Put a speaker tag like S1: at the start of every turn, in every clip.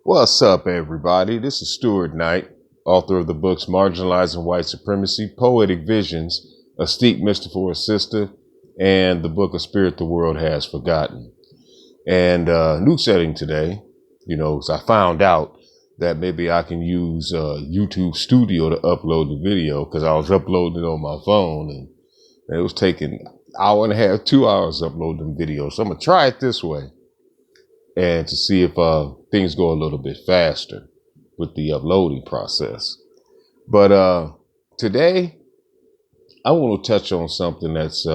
S1: What's up, everybody? This is Stuart Knight, author of the books Marginalizing White Supremacy, Poetic Visions, A Steep Mister for a Sister, and the book A Spirit the World Has Forgotten. And new setting today, 'cause I found out that maybe I can use YouTube Studio to upload the video because I was uploading it on my phone and it was taking an hour and a half, 2 hours uploading video. So I'm going to try it this way and to see if things go a little bit faster with the uploading process. But today, I want to touch on something that's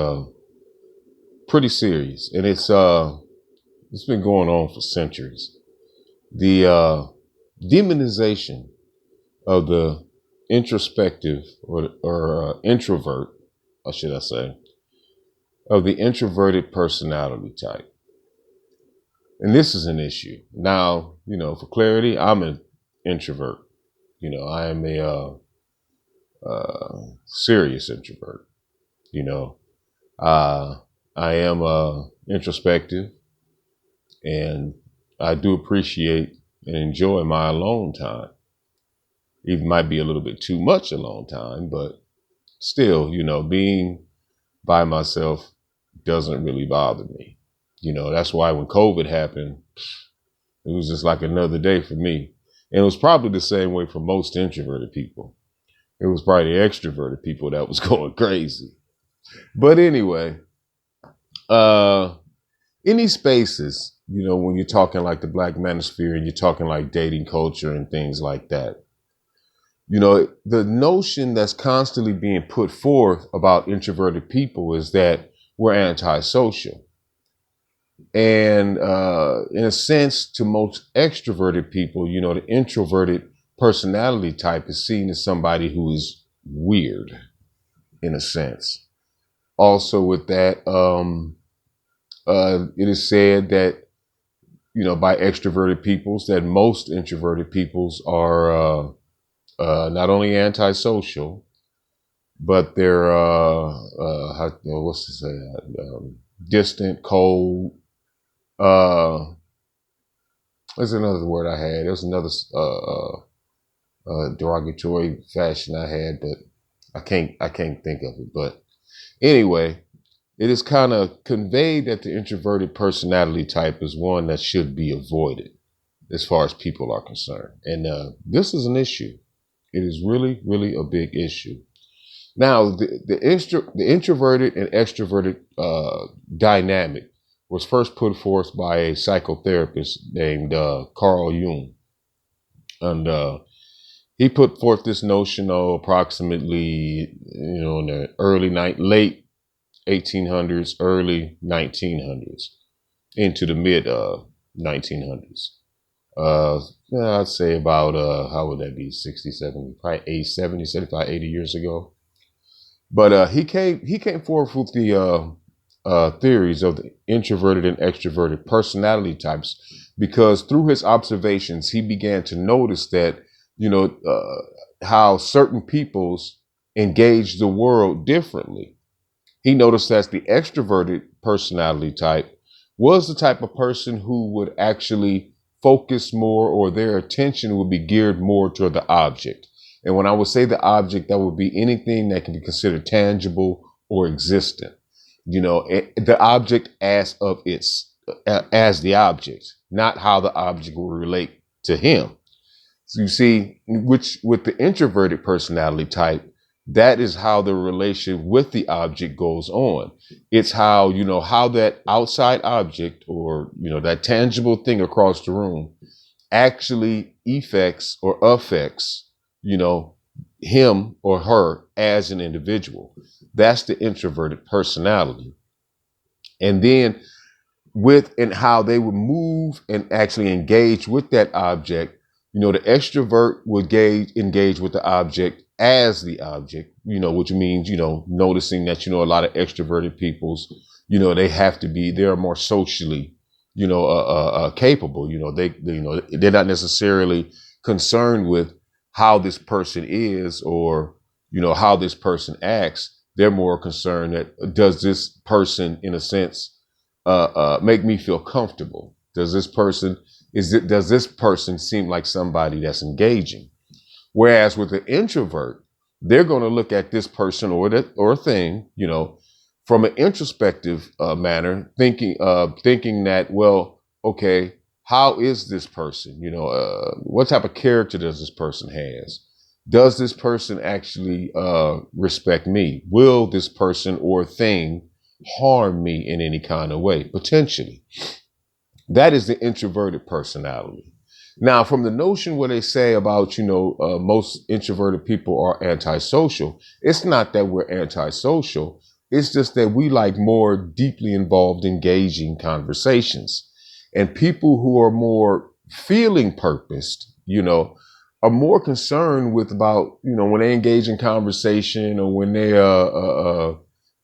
S1: pretty serious, and it's been going on for centuries. The demonization of the introspective or introvert, or should I say, of the introverted personality type. And this is an issue. Now, for clarity, I'm an introvert. I am a serious introvert. I am introspective, and I do appreciate and enjoy my alone time. Even might be a little bit too much alone time, but still, being by myself doesn't really bother me. That's why when COVID happened, it was just like another day for me. And it was probably the same way for most introverted people. It was probably the extroverted people that was going crazy. But anyway, any spaces, when you're talking like the Black manosphere and you're talking like dating culture and things like that, the notion that's constantly being put forth about introverted people is that we're antisocial. And in a sense, to most extroverted people, the introverted personality type is seen as somebody who is weird, in a sense. Also with that, it is said that, by extroverted peoples, that most introverted peoples are not only antisocial, but they're, what's to say, distant, cold. There's another word I had. There's another derogatory fashion I had, but I can't think of it. But anyway, it is kind of conveyed that the introverted personality type is one that should be avoided as far as people are concerned. And this is an issue. It is really, really a big issue. Now, the introverted and extroverted dynamic was first put forth by a psychotherapist named Carl Jung. And he put forth this notion of approximately, in the late 1800s, early 1900s, into the mid 1900s. I'd say about, how would that be, 60, 70, probably 80, 70, 75, 80 years ago. But he came forth with the theories of the introverted and extroverted personality types, because through his observations, he began to notice that, how certain peoples engage the world differently. He noticed that the extroverted personality type was the type of person who would actually focus more, or their attention would be geared more toward the object. And when I would say the object, that would be anything that can be considered tangible or existent. The object as the object, not how the object will relate to him. So you see, which with the introverted personality type, that is how the relation with the object goes on. It's how, how that outside object, or, that tangible thing across the room actually affects, him or her as an individual. That's the introverted personality. And then and how they would move and actually engage with that object, the extrovert would engage with the object as the object, which means, noticing that, a lot of extroverted peoples, they're more socially, capable. They're not necessarily concerned with how this person is, or, how this person acts. They're more concerned that, does this person, in a sense, make me feel comfortable? Does this person, Does this person seem like somebody that's engaging? Whereas with an introvert, they're going to look at this person or thing, from an introspective manner, thinking that, well, okay, how is this person? What type of character does this person has? Does this person actually respect me? Will this person or thing harm me in any kind of way? Potentially. That is the introverted personality. Now, from the notion where they say about, most introverted people are antisocial, it's not that we're antisocial. It's just that we like more deeply involved, engaging conversations. And people who are more feeling purposed, are more concerned with about, when they engage in conversation or when they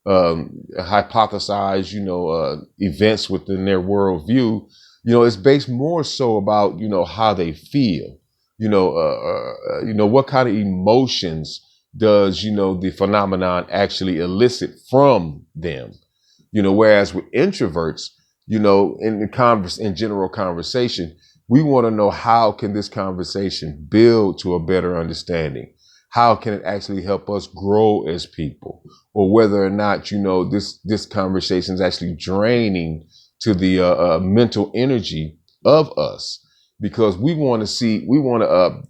S1: hypothesize, events within their worldview, it's based more so about, how they feel, what kind of emotions does, the phenomenon actually elicit from them, whereas with introverts, in general conversation, we want to know how can this conversation build to a better understanding? How can it actually help us grow as people? Or whether or not, this conversation is actually draining to the mental energy of us, because we want to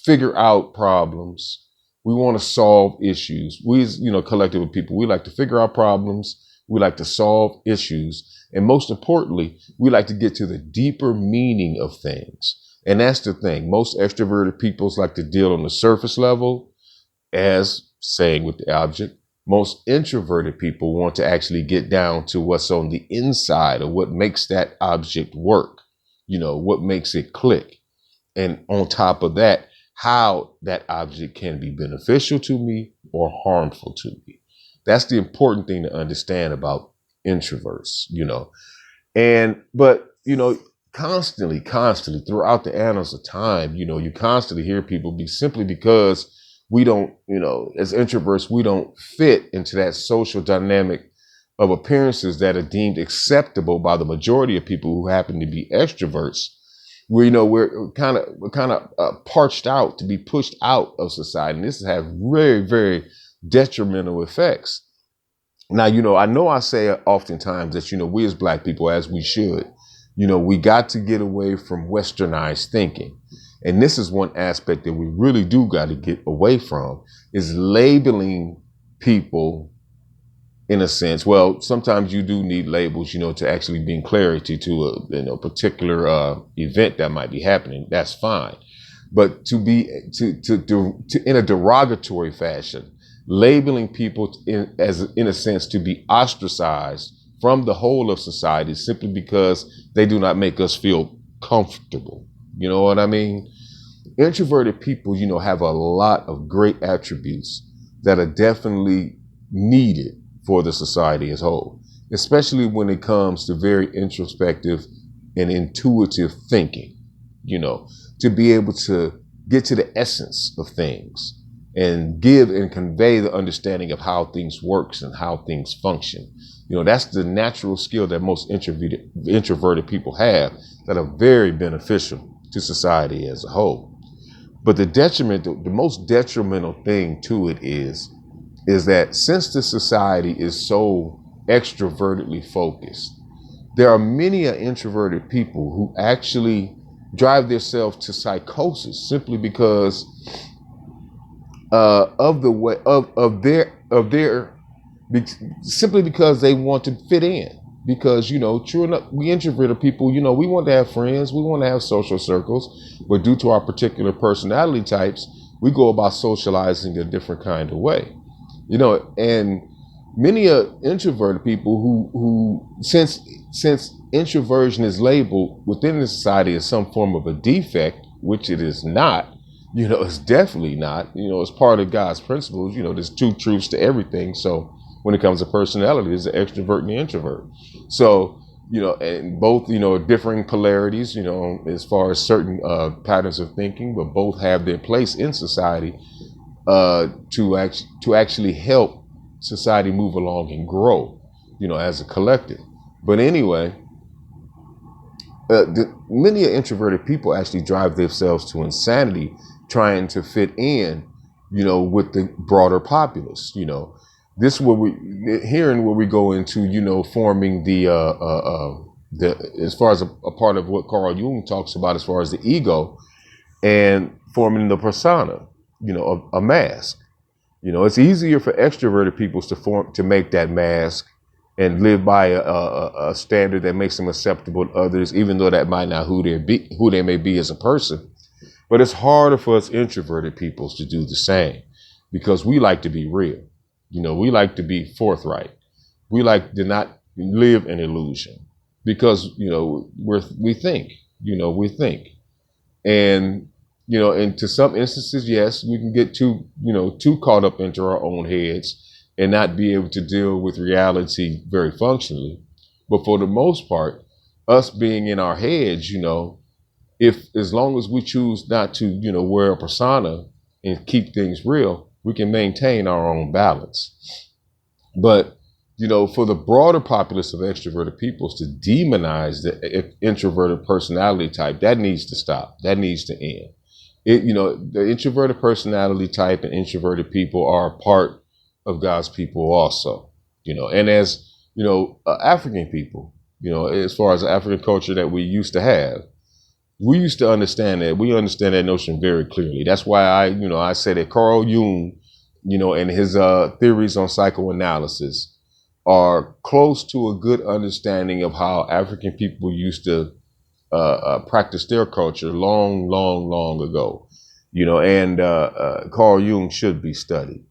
S1: figure out problems. We want to solve issues. We, collective of people, we like to figure out problems. We like to solve issues. And most importantly, we like to get to the deeper meaning of things. And that's the thing. Most extroverted peoples like to deal on the surface level, as saying with the object. Most introverted people want to actually get down to what's on the inside of what makes that object work, what makes it click. And on top of that, how that object can be beneficial to me or harmful to me. That's the important thing to understand about introverts, but constantly throughout the annals of time, you constantly hear people simply because we don't, as introverts, we don't fit into that social dynamic of appearances that are deemed acceptable by the majority of people who happen to be extroverts. We're kind of parched out to be pushed out of society. And this has very, very detrimental effects. Now, I know I say oftentimes that, we as Black people, as we should, we got to get away from westernized thinking. And this is one aspect that we really do got to get away from, is labeling people in a sense. Well, sometimes you do need labels, to actually bring clarity to a particular event that might be happening. That's fine. But to in a derogatory fashion, labeling people in a sense to be ostracized from the whole of society simply because they do not make us feel comfortable. You know what I mean? Introverted people, have a lot of great attributes that are definitely needed for the society as a whole, especially when it comes to very introspective and intuitive thinking, to be able to get to the essence of things and give and convey the understanding of how things works and how things function. That's the natural skill that most introverted people have that are very beneficial to society as a whole. But the most detrimental thing to it is that since the society is so extrovertedly focused, there are many introverted people who actually drive themselves to psychosis simply because of the way of their simply because they want to fit in. Because, true enough, we introverted people, we want to have friends, we want to have social circles, but due to our particular personality types, we go about socializing a different kind of way. And many introverted people who since introversion is labeled within the society as some form of a defect, which it is not, it's definitely not, it's part of God's principles. There's two truths to everything. So when it comes to personality, there's the extrovert and the introvert. So, and both, differing polarities, as far as certain patterns of thinking, but both have their place in society to actually help society move along and grow, as a collective. But anyway, many introverted people actually drive themselves to insanity trying to fit in, with the broader populace. This is where herein where we go into, forming the as far as a part of what Carl Jung talks about as far as the ego and forming the persona, a mask. It's easier for extroverted people to make that mask and live by a standard that makes them acceptable to others, even though that might not who they may be as a person. But it's harder for us introverted peoples to do the same because we like to be real. We like to be forthright. We like to not live in illusion because, we think, we think. And, and to some instances, yes, we can get too caught up into our own heads and not be able to deal with reality very functionally. But for the most part, us being in our heads, if as long as we choose not to, wear a persona and keep things real, we can maintain our own balance. But, for the broader populace of extroverted peoples to demonize the introverted personality type, that needs to stop. That needs to end. The introverted personality type and introverted people are a part of God's people also, and as, African people, as far as the African culture that we used to have, we used to understand that. We understand that notion very clearly. That's why I say that Carl Jung, and his theories on psychoanalysis are close to a good understanding of how African people used to practice their culture long, long, long ago, and Carl Jung should be studied.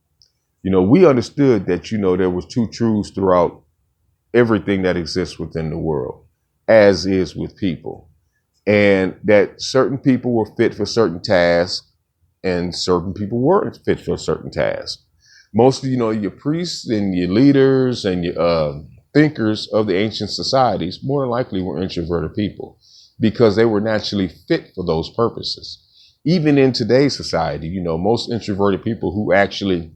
S1: We understood that, there was two truths throughout everything that exists within the world, as is with people, and that certain people were fit for certain tasks and certain people weren't fit for certain tasks. Most of, your priests and your leaders and your thinkers of the ancient societies more than likely were introverted people because they were naturally fit for those purposes. Even in today's society, most introverted people who actually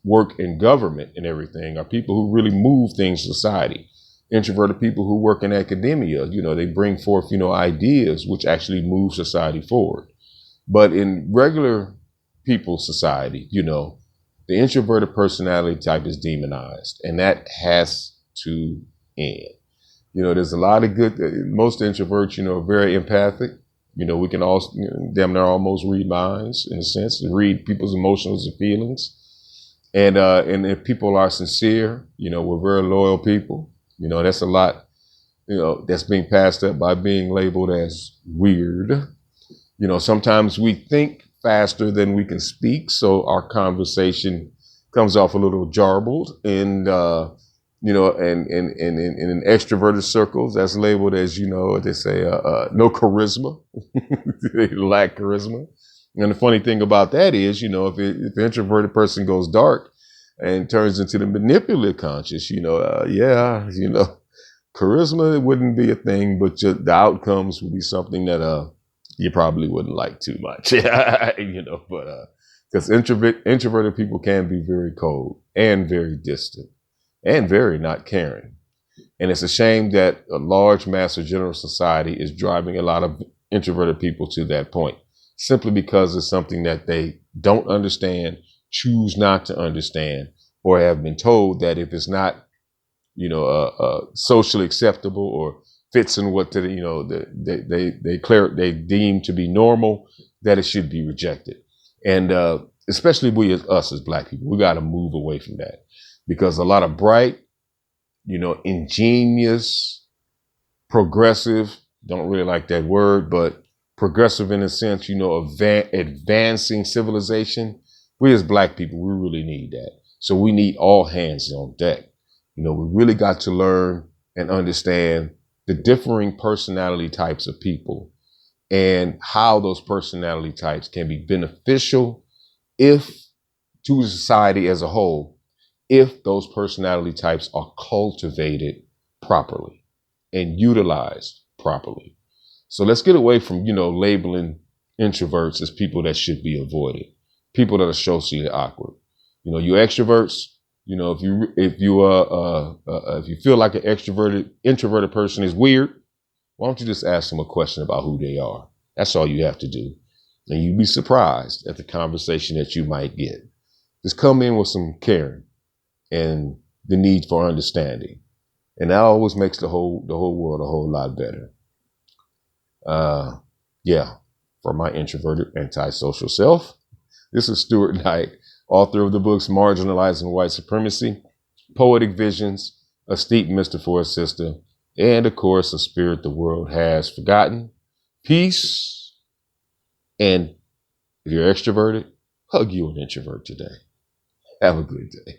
S1: work in government and everything are people who really move things in society. Introverted people who work in academia, they bring forth, ideas which actually move society forward. But in regular people's society, the introverted personality type is demonized, and that has to end. There's a lot of good, most introverts, are very empathic. We can all, damn near almost read minds in a sense, and read people's emotions and feelings. And if people are sincere, we're very loyal people. That's a lot, that's being passed up by being labeled as weird. Sometimes we think faster than we can speak, so our conversation comes off a little jarbled. And and in extroverted circles, that's labeled as, they say, no charisma. They lack charisma. And the funny thing about that is, if the introverted person goes dark and turns into the manipulative conscious, charisma wouldn't be a thing, but the outcomes would be something that you probably wouldn't like too much, but because introverted people can be very cold and very distant and very not caring. And it's a shame that a large mass of general society is driving a lot of introverted people to that point, simply because it's something that they don't understand, choose not to understand, or have been told that if it's not, socially acceptable or fits in what they deem to be normal, that it should be rejected. And especially us as Black people, we got to move away from that, because a lot of bright, ingenious, progressive, don't really like that word, but progressive in a sense, advancing civilization. We as Black people, we really need that. So we need all hands on deck. We really got to learn and understand the differing personality types of people and how those personality types can be beneficial to society as a whole, if those personality types are cultivated properly and utilized properly. So let's get away from, labeling introverts as people that should be avoided, people that are socially awkward. You extroverts, if you feel like an introverted person is weird, Why don't you just ask them a question about who they are? That's all you have to do. And you'd be surprised at the conversation that you might get. Just come in with some caring and the need for understanding. And that always makes the whole world a whole lot better. Yeah, for my introverted antisocial self, this is Stuart Knight, author of the books Marginalizing White Supremacy, Poetic Visions, A Steep Mister for a Sister, and of course, A Spirit the World Has Forgotten. Peace. And if you're extroverted, hug you an introvert today. Have a good day.